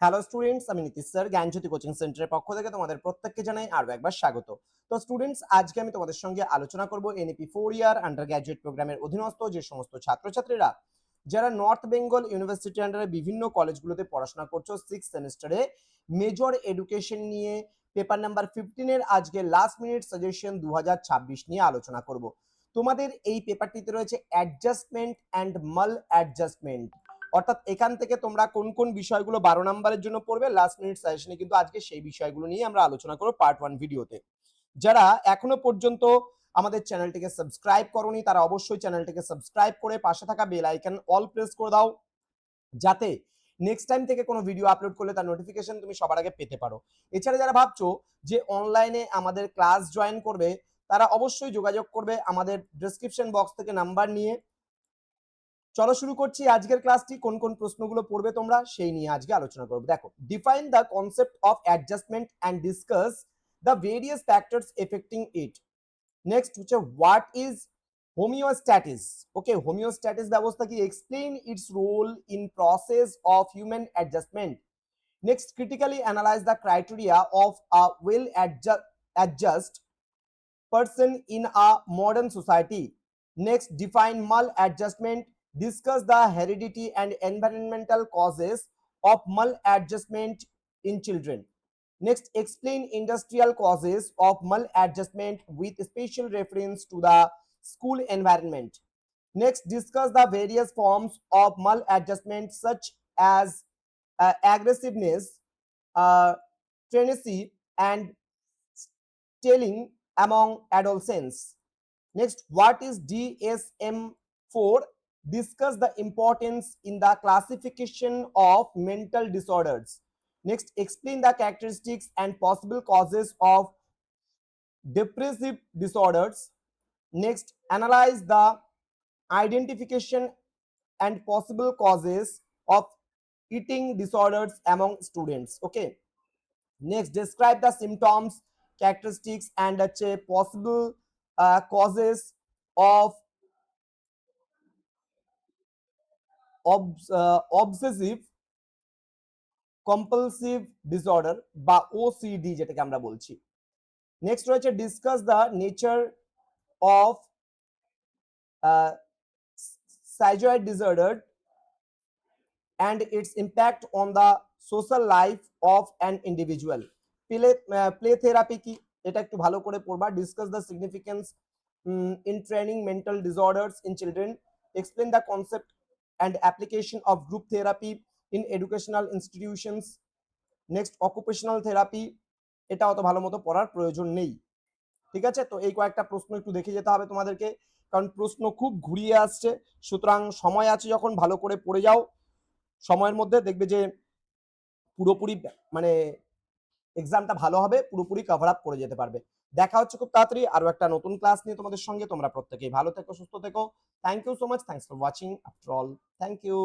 Hello students, আমি Nitish sir জ্ঞানজ্যোতি coaching সেন্টারের পক্ষ থেকে তোমাদের প্রত্যেককে জানাই আরো একবার স্বাগত। তো স্টুডেন্টস, আজকে আমি তোমাদের সঙ্গে আলোচনা করব এনইপি 4 ইয়ার আন্ডার গ্র্যাজুয়েট প্রোগ্রামের অধীনস্থ যে সমস্ত ছাত্রছাত্রীরা যারা নর্থ বেঙ্গল ইউনিভার্সিটি আন্ডারে বিভিন্ন কলেজগুলোতে পড়াশোনা করছো 6 সেমিস্টারে মেজর এডুকেশন নিয়ে পেপার নাম্বার 15 এর আজকে লাস্ট মিনিট সাজেশন 2026 নিয়ে আলোচনা করব। তোমাদের এই পেপারটিতে রয়েছে অ্যাডজাস্টমেন্ট অ্যান্ড মাল অ্যাডজাস্টমেন্ট, অর্থাৎ এখান থেকে তোমরা কোন কোন বিষয়গুলো 12 নম্বরের জন্য পড়বে লাস্ট মিনিট সাজেশনে, কিন্তু আজকে সেই বিষয়গুলো নিয়ে আমরা আলোচনা করব পার্ট 1 ভিডিওতে। যারা এখনো পর্যন্ত আমাদের চ্যানেলটিকে সাবস্ক্রাইব করোনি তারা অবশ্যই চ্যানেলটিকে সাবস্ক্রাইব করে পাশে থাকা বেল আইকন অল প্রেস করে দাও, যাতে নেক্সট টাইম থেকে কোনো ভিডিও আপলোড করলে তার নোটিফিকেশন তুমি সবার আগে পেতে পারো। এছাড়া যারা ভাবছো যে অনলাইনে আমাদের ক্লাস জয়েন করবে তারা অবশ্যই যোগাযোগ করবে আমাদের ডেসক্রিপশন বক্স থেকে নাম্বার নিয়ে। চলো শুরু করছি আজকের ক্লাসটি। কোন কোন প্রশ্নগুলো পড়বে তোমরা সেই নিয়ে আজকে আলোচনা করব। দেখো, define the concept of adjustment and discuss the various factors affecting it. Next হচ্ছে what is homeostasis. Okay, homeostasis ব্যবস্থা কি, explain its role in process of human adjustment. Next, critically analyse the criteria of a well adjust person in a modern society. Next, define maladjustment. Discuss the heredity and environmental causes of maladjustment in children. Next, explain industrial causes of maladjustment with special reference to the school environment. Next, discuss the various forms of maladjustment such as aggressiveness, truancy, and stealing among adolescents. Next, what is DSM-4? Discuss the importance in the classification of mental disorders. Next, explain the characteristics and possible causes of depressive disorders. Next, analyze the identification and possible causes of eating disorders among students. Okay. Next, describe the symptoms, characteristics, and possible causes of obsessive compulsive disorder বা OCD যেটাকে আমরা বলছি। Next রয়েছে discuss the nature of schizoid disorder and its impact on the social life of an individual. Play therapy কি, এটা একটু ভালো করে পড়বা। Discuss the significance in training mental disorders in children. Explain the concept and application of group therapy in educational institutions. Next, occupational therapy, এটা অত ভালো মতো পড়ার প্রয়োজন নেই। ঠিক আছে, তো এই কয়েকটা প্রশ্ন একটু দেখে যেতে হবে তোমাদেরকে, কারণ প্রশ্ন খুব ঘুরিয়ে আসছে। সুতরাং সময় আছে যখন ভালো করে পড়ে যাও, সময়ের মধ্যে দেখবে যে পুরোপুরি মানে এক্সামটা ভালো হবে, পুরোপুরি কভার আপ করে যেতে পারবে। দেখা হচ্ছে খুব তাড়াতাড়ি আরো একটা নতুন ক্লাস নিয়ে তোমাদের সঙ্গে। তোমরা প্রত্যেকেই ভালো থেকো, সুস্থ থেকো। Thank you so much, thanks for watching after all, thank you.